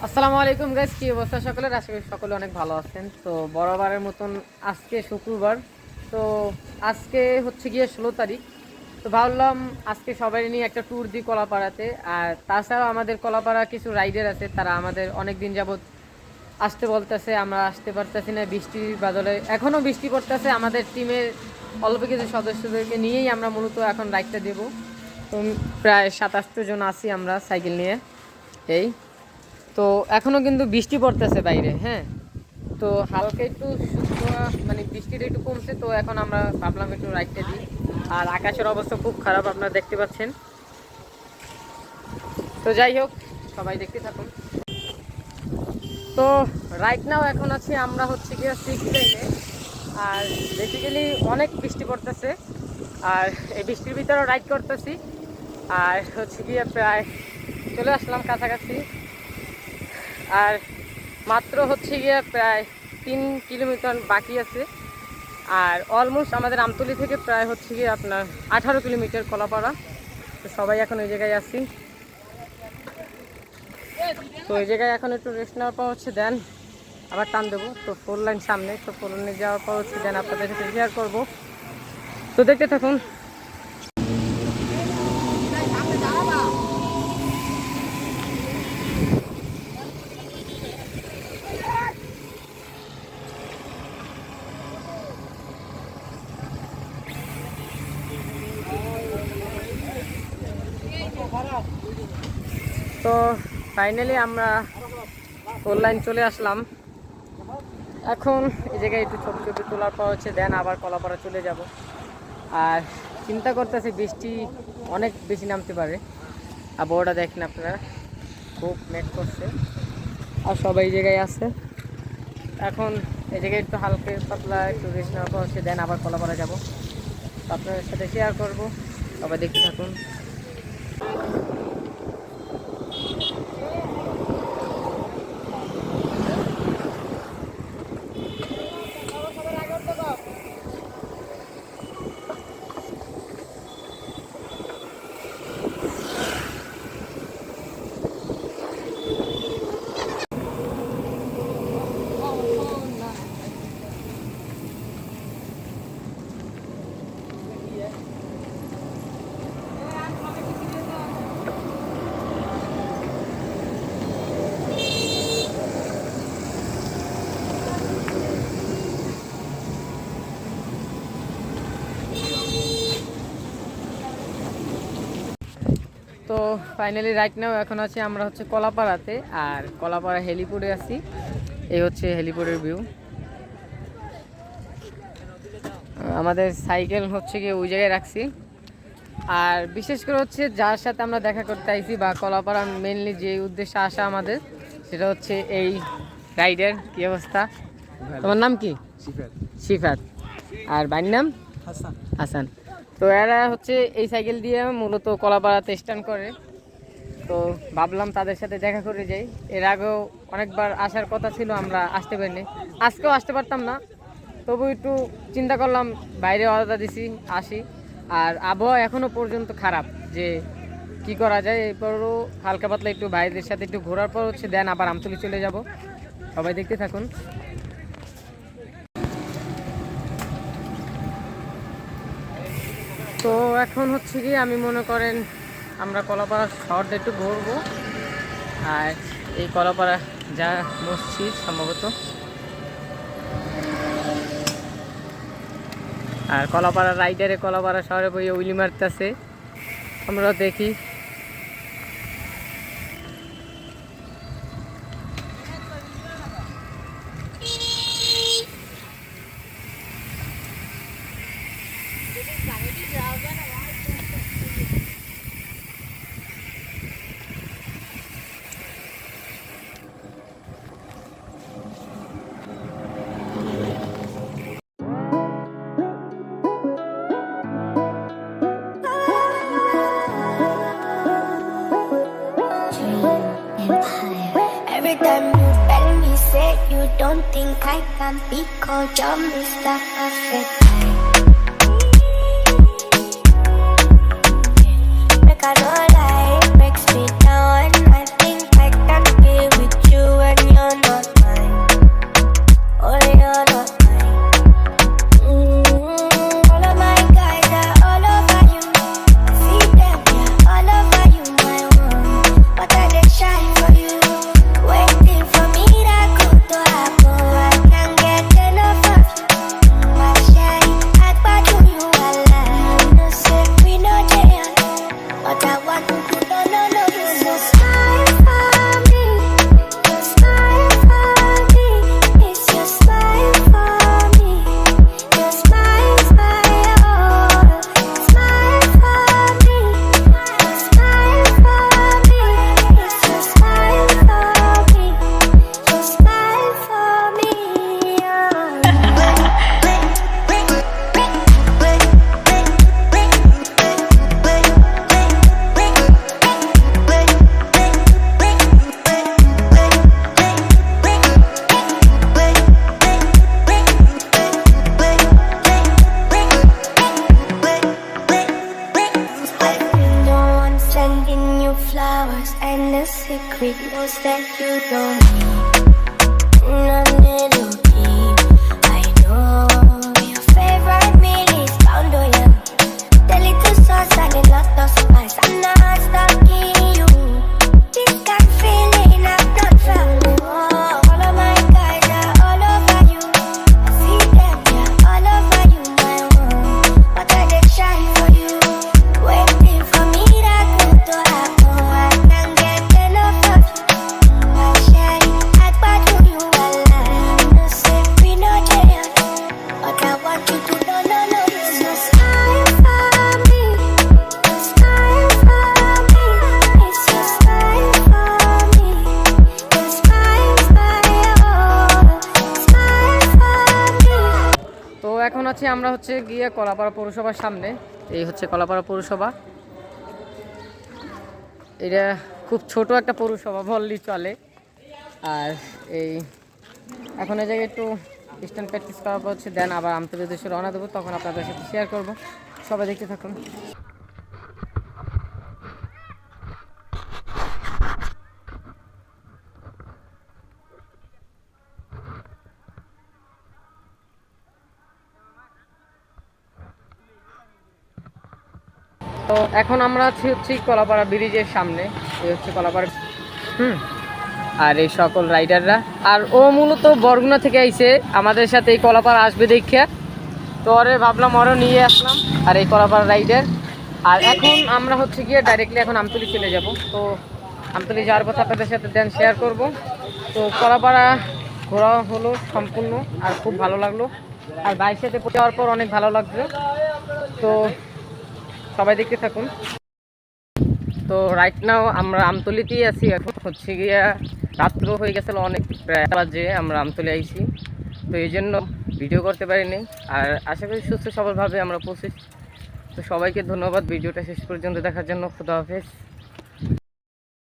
আসসালামু আলাইকুম গাইস, কি অবস্থা সকলের? আশা করি সকলে অনেক ভালো আছেন। তো বরাবরের মতন আজকে শুক্রবার, তো আজকে হচ্ছে গিয়ে 16 তারিখ। তো ভাবলাম আজকে সবাই নিয়ে একটা ট্যুর দিই কলাপাড়াতে। আর তাছাড়াও আমাদের কলাপাড়া কিছু রাইডার আছে, তারা আমাদের অনেক দিন যাবত আসতে বলতেছে, আমরা আসতে পারতেছি না বৃষ্টির বাদলে। এখনও বৃষ্টি পড়তেছে, আমাদের টিমের অল্প কিছু সদস্যদেরকে নিয়েই আমরা মূলত এখন রাইডটা দেবো। তো প্রায় 27 জন আছি আমরা সাইকেল নিয়ে। এই তো এখনো কিন্তু বৃষ্টি পড়তেছে বাইরে, হ্যাঁ। তো হালকা একটু মানে বৃষ্টিটা একটু কমছে, তো এখন আমরা ভাবলাম একটু রাইডটা দিই। আর আকাশের অবস্থা খুব খারাপ, আপনারা দেখতে পাচ্ছেন। তো যাই হোক, সবাই দেখতে থাকুন। তো রাইট নাও এখন আছি আমরা হচ্ছে গিয়ে 6 লেনে। আর বেসিক্যালি অনেক বৃষ্টি পড়তেছে, আর এই বৃষ্টির ভিতরেও রাইড করতেছি। আর হচ্ছে গিয়ে প্রায় চলে আসলাম কাছাকাছি। আর মাত্র হচ্ছে গিয়ে প্রায় 3 কিলোমিটার বাকি আছে। আর অলমোস্ট আমাদের আমতলী থেকে প্রায় হচ্ছে গিয়ে আপনার 18 কিলোমিটার কলাপাড়া। তো সবাই এখন ওই জায়গায় আছি। তো ওই জায়গায় এখন একটু রেস্ট নেওয়ার পর হচ্ছে দেন আবার টান দেবো। তো 4 লাইন সামনে, তো 4 লাইনে যাওয়ার পর হচ্ছে দেন আপনাদের সাথে শেয়ার করবো। তো দেখতে থাকুন। তো ফাইনালি আমরা 4 লাইন চলে আসলাম। এখন এই জায়গায় একটু ছবি ছবি তোলার পর হচ্ছে দেন আবার কলাপাড়া চলে যাব। আর চিন্তা করতেছি বৃষ্টি অনেক বেশি নামতে পারে। আবহাওয়াটা দেখেন আপনারা, খুব মেঘ করছে আর সবাই এই জায়গায় আছে। এখন এই জায়গায় একটু হালকা পাতলা একটু রেস্ট নেওয়ার পর হচ্ছে দেন আবার কলাপাড়া যাব। তো আপনাদের সাথে শেয়ার করব, সবাই দেখতে থাকুন। তো ফাইনালি রাইট নাও এখন আছি আমরা হচ্ছে কলাপাড়াতে। আর কলাপাড়া হেলিপোর্টে আছি। এই হচ্ছে হেলিপোর্টের ভিউ। আমাদের সাইকেল হচ্ছে গিয়ে ওই জায়গায় রাখছি। আর বিশেষ করে হচ্ছে যার সাথে আমরা দেখা করতে আইছি বা কলাপাড়া মেনলি যে উদ্দেশ্যে আসা আমাদের, সেটা হচ্ছে এই রাইডের। কি অবস্থা? তোমার নাম কি? শিফাত। আর ভাইয়ের নাম হাসান। হাসান। তো এরা হচ্ছে এই সাইকেল দিয়ে মূলত কলাপাড়াতে স্ট্যান্ড করে। তো ভাবলাম তাদের সাথে দেখা করে যাই। এর আগেও অনেকবার আসার কথা ছিল, আমরা আসতে পারিনি। আজকেও আসতে পারতাম না, তবু একটু চিন্তা করলাম বাইরে অর্ডার দিছি আসি। আর আবহাওয়া এখনও পর্যন্ত খারাপ, যে কি করা যায়। এরপরও হালকা পাতলা একটু ভাইদের সাথে একটু ঘোরার পর হচ্ছে দেন আবার আমতলী চলে যাব। সবাই দেখতে থাকুন। তো এখন হচ্ছে কি আমি মনে করেন আমরা কলাপাড়া শহরটা একটু ঘুরবো। আর এই কলাপাড়া যা মসজিদ সম্ভবত। আর কলাপাড়া রাইডারে কলাপাড়া শহরে বইয়ে উইলি মারতেছে, আমরা দেখি। Every time you tell me, say you don't think I can be called your Mr. Perfect. Make I no lie, breaks me down. I think I can be with you. it knows that you don't need a little deep. I know your favorite meal is pound on you. The little sauce and a lot of spice. I'm not stuck in you. This kind of feeling I've not felt before. All of my guys are all over you. I see them, yeah, all over you, my one. But I did shine for you. Waiting for me that good to happen. I can't get enough of you. I share it, I do you a lot. No say we no jail. But I want you to know, no, no, it's no smile for me. No smile for me. It's your smile for me. Your smile, smile, smile for me. তো এখন আছে আমরা হচ্ছে গিয়ে কলাপাড়া পৌরসভার সামনে। এই হচ্ছে কলাপাড়া পৌরসভা। এটা খুব ছোট একটা পৌরসভা বললেই চলে। আর এই এখন এই জায়গায় একটু স্ট্যান্ড প্র্যাকটিস করার পর হচ্ছে দেন আবার আমতলী উদ্দেশ্যে রওনা দেবো, তখন আপনাদের সাথে শেয়ার করব। সবাই দেখতে থাকুন। তো এখন আমরা আছি হচ্ছে কলাপাড়া ব্রিজের সামনে। এই হচ্ছে কলাপাড়া আর এই সকল রাইডাররা। আর ও মূলত বরগুনা থেকে আইছে আমাদের সাথে এই কলাপাড়া আসবে দেখিয়া, তো ওরে ভাবলাম ওরও নিয়ে আসলাম। আর এই কলাপাড়া রাইডার। আর এখন আমরা হচ্ছে গিয়ে ডাইরেক্টলি এখন আমতলী চলে যাব। তো আমতলী যাওয়ার কথা আপনাদের সাথে দেন শেয়ার করব। তো কলাপাড়া ঘোরা হলো সম্পূর্ণ, আর খুব ভালো লাগলো। আর বাইক সাথে যাওয়ার পর অনেক ভালো লাগলো। তো সবাই দেখতে থাকুন। তো রাইট নাও আমরা আমতলীতেই আছি। এখন হচ্ছে গিয়া রাত্র হয়ে গেছিল অনেক, প্রায় বাজে আমরা আমতলী আইছি। তো এই জন্য ভিডিও করতে পারিনি। আর আশা করি সুস্থ সবলভাবে আমরা পৌঁছেছি। তো সবাইকে ধন্যবাদ ভিডিওটা শেষ পর্যন্ত দেখার জন্য। খুদা হাফেজ।